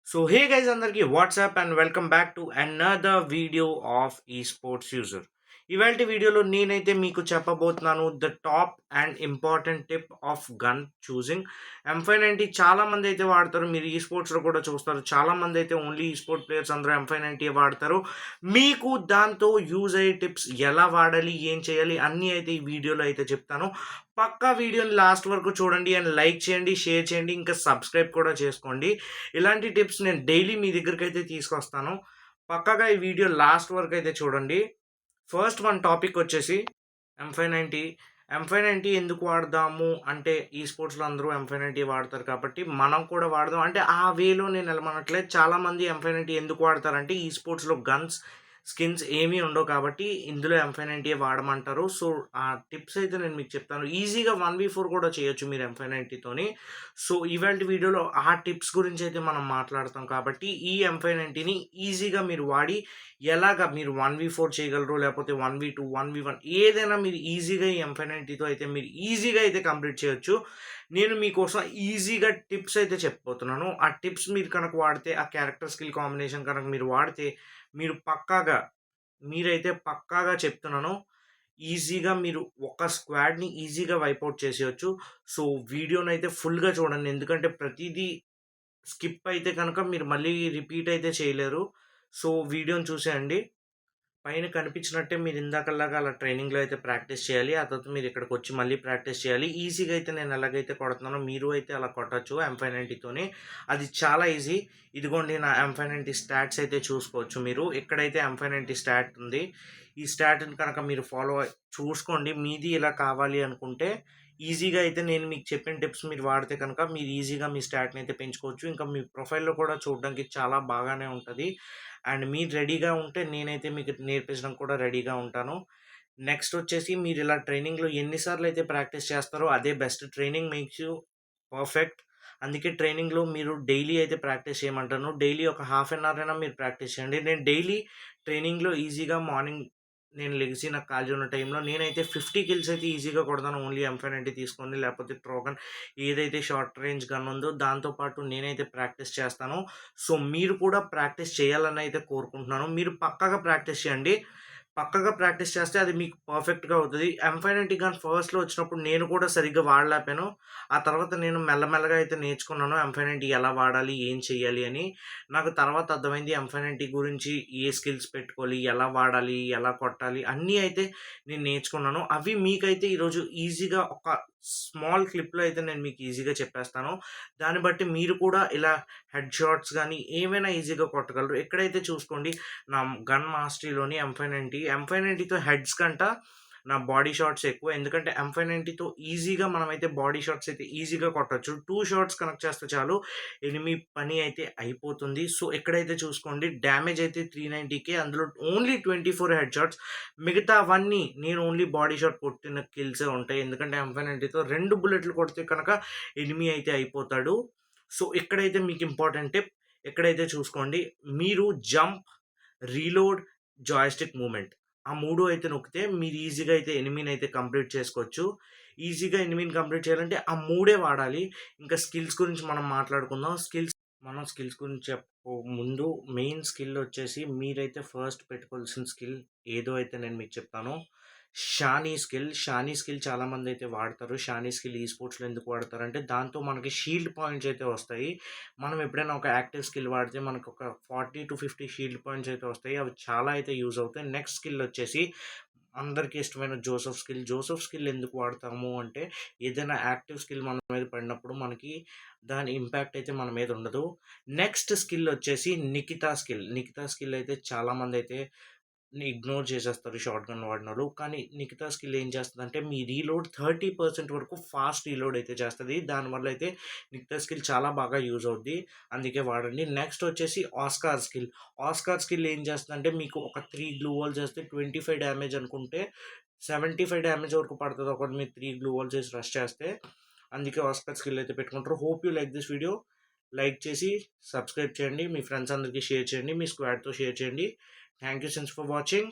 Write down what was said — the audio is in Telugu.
So hey guys అందరికి WhatsApp and welcome back to another video of ఈ స్పోర్ట్స్ యూజర్. ఇవాళ వీడియోలో నేనైతే మీకు చెప్పబోతున్నాను the top and important tip of gun choosing. M590 చాలా మంది అయితే వాడతారు, మీరు ఈ స్పోర్ట్స్లో కూడా చూస్తారు. చాలా మంది అయితే ఓన్లీ ఈ స్పోర్ట్ ప్లేయర్స్ అందరూ M590 వాడతారు. మీకు దాంతో యూజ్ అయ్యే టిప్స్ ఎలా వాడాలి, ఏం చేయాలి అన్నీ అయితే ఈ వీడియోలో అయితే చెప్తాను. పక్కా వీడియోని లాస్ట్ వరకు చూడండి అండ్ లైక్ చేయండి, షేర్ చేయండి, ఇంకా సబ్స్క్రైబ్ కూడా చేసుకోండి. ఇలాంటి టిప్స్ నేను డైలీ మీ దగ్గరికి అయితే తీసుకొస్తాను. పక్కాగా ఈ వీడియో లాస్ట్ వరకు అయితే చూడండి. ఫస్ట్ వన్ టాపిక్ వచ్చేసి M590. M590 ఎందుకు వాడదాము అంటే ఈ స్పోర్ట్స్లో అందరూ M590 వాడతారు కాబట్టి మనం కూడా వాడదాం అంటే ఆ వేలో నేను వెళ్ళమనట్లేదు. చాలామంది M590 ఎందుకు వాడతారంటే ఈ స్పోర్ట్స్లో గన్స్ స్కిన్స్ ఏమీ ఉండవు కాబట్టి ఇందులో M590 వాడమంటారు. సో ఆ టిప్స్ అయితే నేను మీకు చెప్తాను. ఈజీగా 1v4 కూడా చేయొచ్చు మీరు M590తోని. సో ఇవాల్టి వీడియోలో ఆ టిప్స్ గురించి అయితే మనం మాట్లాడతాం కాబట్టి ఈ M590ని ఈజీగా మీరు వాడి ఎలాగా మీరు 1v4 చేయగలరు, లేకపోతే 1v2, 1v1 ఏదైనా మీరు ఈజీగా ఈ M590తో అయితే మీరు ఈజీగా అయితే కంప్లీట్ చేయొచ్చు. నేను మీకోసం ఈజీగా టిప్స్ అయితే చెప్పబోతున్నాను. ఆ టిప్స్ మీరు కనుక వాడితే, ఆ క్యారెక్టర్ స్కిల్ కాంబినేషన్ కనుక మీరు వాడితే మీరు మీరైతే పక్కాగా చెప్తున్నాను. ఈజీగా మీరు ఒక స్క్వాడ్‌ని ఈజీగా వైపౌట్ చేసేయొచ్చు. సో, వీడియోనైతే ఫుల్‌గా చూడండి. ఎందుకంటే ప్రతీదీ స్కిప్ అయితే కనుక మీరు మళ్ళీ రిపీట్ అయితే చేయలేరు. సో, వీడియోని చూసేయండి. పైన కనిపించినట్టే మీరు ఇందాకలాగా అలా ట్రైనింగ్‌లో అయితే ప్రాక్టీస్ చేయాలి. ఆ తర్వాత మీరు ఇక్కడికొచ్చి మళ్ళీ ప్రాక్టీస్ చేయాలి. ఈజీగా అయితే నేను ఎలాగైతే కొడుతున్నానో మీరు అయితే అలా కొట్టొచ్చు M590తోని. అది చాలా ఈజీ. ఇదిగోండి నా M590 స్టాట్స్ అయితే చూసుకోవచ్చు మీరు. ఎక్కడైతే M590 స్టాట్ ఉంది. ఈ స్టాట్‌ని కనుక మీరు చూసుకోండి. మీది ఇలా కావాలి అనుకుంటే ఈజీగా అయితే నేను మీకు చెప్పిన టిప్స్ మీరు వాడితే కనుక మీరు ఈజీగా మీ స్టాట్‌ని అయితే పెంచుకోవచ్చు. ఇంకా మీ ప్రొఫైల్‌లో కూడా చూడడానికి చాలా బాగానే ఉంటది. అండ్ మీరు రెడీగా ఉంటే నేనైతే మీకు నేర్పించడానికి కూడా రెడీగా ఉంటాను. నెక్స్ట్ వచ్చేసి మీరు ఇలా ట్రైనింగ్‌లో ఎన్ని సార్లు అయితే ప్రాక్టీస్ చేస్తారో అదే best. Training makes you perfect. అందుకే ట్రైనింగ్‌లో మీరు డైలీ అయితే ప్రాక్టీస్ చేయమంటాను. డైలీ ఒక హాఫ్ అన్ అవర్ అయినా మీరు ప్రాక్టీస్ చేయండి. నేను డైలీ ట్రైనింగ్‌లో ఈజీగా మార్నింగ్ నేను లెగిసి నాకు ఖాళీ ఉన్న టైంలో నేనైతే 50 కిల్స్ అయితే ఈజీగా కొడతాను. ఓన్లీ M590 తీసుకొని, లేకపోతే ట్రోగన్ ఏదైతే షార్ట్ రేంజ్ గన్ ఉందో దాంతో పాటు నేనైతే ప్రాక్టీస్ చేస్తాను. సో, మీరు కూడా ప్రాక్టీస్ చేయాలని అయితే కోరుకుంటున్నాను. మీరు పక్కాగా ప్రాక్టీస్ చేయండి. పక్కాగా ప్రాక్టీస్ చేస్తే అది మీకు పర్ఫెక్ట్‌గా అవుతది. M590 గన్ ఫస్ట్‌లో వచ్చినప్పుడు నేను కూడా సరిగ్గా వాడలేకపోయాను. ఆ తర్వాత నేను మెల్లమెల్లగా అయితే నేర్చుకున్నాను M590 ఎలా వాడాలి, ఏం చేయాలి అని. నాకు తర్వాత అర్థమైంది M590 గురించి ఏ స్కిల్స్ పెట్టుకోవాలి, ఎలా వాడాలి, ఎలా కొట్టాలి అన్నీ అయితే నేను నేర్చుకున్నాను. అవి మీకైతే ఈరోజు ఈజీగా ఒక స్మాల్ క్లిప్‌లో అయితే నేను మీకు ఈజీగా చెప్పేస్తాను. దాన్ని బట్టి మీరు కూడా ఇలా హెడ్ షాట్స్ గానీ ఏమైనా ఈజీగా కొట్టగలరు. ఎక్కడైతే చూసుకోండి నా గన్ మాస్టరీలోని M590తో హెడ్స్ కంట నా బాడీ షాట్స్ ఎక్కువ. ఎందుకంటే M590తో ఈజీగా మనమైతే బాడీ షాట్స్ అయితే ఈజీగా కొట్టొచ్చు. 2 షాట్స్ కనెక్ట్ చేస్తే చాలు ఎనిమీ పని అయితే అయిపోతుంది. సో, ఎక్కడైతే చూసుకోండి డ్యామేజ్ అయితే 390కే, అందులో ఓన్లీ 24 హెడ్ షాట్స్. మిగతావన్నీ నేను ఓన్లీ బాడీ షాట్ కొట్టిన కిల్సే ఉంటాయి. ఎందుకంటే M590తో 2 బుల్లెట్లు కొడితే కనుక ఎనిమీ అయితే అయిపోతాడు. సో, ఇక్కడైతే మీకు ఇంపార్టెంట్ టిప్, ఎక్కడైతే చూసుకోండి మీరు జంప్, రీలోడ్, జాయ్‌స్టిక్ మూవ్‌మెంట్. ఆ 3 అయితే నొక్కితే మీరు ఈజీగా అయితే ఎనిమీని అయితే కంప్లీట్ చేసుకోవచ్చు. ఈజీగా ఎనిమీని కంప్లీట్ చేయాలంటే ఆ 3 వాడాలి. ఇంకా స్కిల్స్ గురించి మనం మాట్లాడుకుందాం. స్కిల్స్ గురించి ముందు మెయిన్ స్కిల్ వచ్చేసి మీరైతే ఫస్ట్ పెట్టుకోవాల్సిన స్కిల్ ఏదో అయితే నేను మీకు చెప్తాను. షానీ స్కిల్ చాలామంది అయితే వాడతారు. షానీ స్కిల్ ఈ స్పోర్ట్స్‌లో ఎందుకు వాడతారంటే దాంతో మనకి షీల్డ్ పాయింట్స్ అయితే వస్తాయి. మనం ఎప్పుడైనా ఒక యాక్టివ్ స్కిల్ వాడితే మనకు ఒక 40-50 షీల్డ్ పాయింట్స్ అయితే వస్తాయి. అవి చాలా అయితే యూజ్ అవుతాయి. నెక్స్ట్ స్కిల్ వచ్చేసి అందరికీ ఇష్టమైన జోసెఫ్ స్కిల్ ఎందుకు వాడతాము అంటే ఏదైనా యాక్టివ్ స్కిల్ మన మీద పడినప్పుడు మనకి దాని ఇంపాక్ట్ అయితే మన మీద ఉండదు. నెక్స్ట్ స్కిల్ వచ్చేసి నిఖితా స్కిల్ అయితే చాలామంది అయితే ఇగ్నోర్ చేసేస్తారు షార్ట్ గన్ వాడినోళ్ళు. కానీ నిఖితా స్కిల్ ఏం చేస్తదంటే మీ రీలోడ్ 30% వరకు ఫాస్ట్ రీలోడ్ అయితే చేస్తది. దానివల్ల అయితే నిఖితా స్కిల్ చాలా బాగా యూజ్ అవుద్ది. అందుకే వాడండి. నెక్స్ట్ వచ్చేసి ఆస్కార్ స్కిల్ ఏం చేస్తదంటే మీకు ఒక 3 గ్లూ వాల్స్ చేస్తే 25 డ్యామేజ్ అనుకుంటే 75 డ్యామేజ్ వరకు పడతది. ఒకటి మీరు 3 గ్లూ వాల్స్ చేసి రష్ చేస్తే. అందుకే ఆస్కార్ స్కిల్ అయితే పెట్టుకుంటారు. Hope you like this video. Like చేసి సబ్స్క్రైబ్ చేయండి. మీ ఫ్రెండ్స్ అందరికీ షేర్ చేయండి. మీ స్క్వాడ్‌తో షేర్ చేయండి. Thank you since for watching.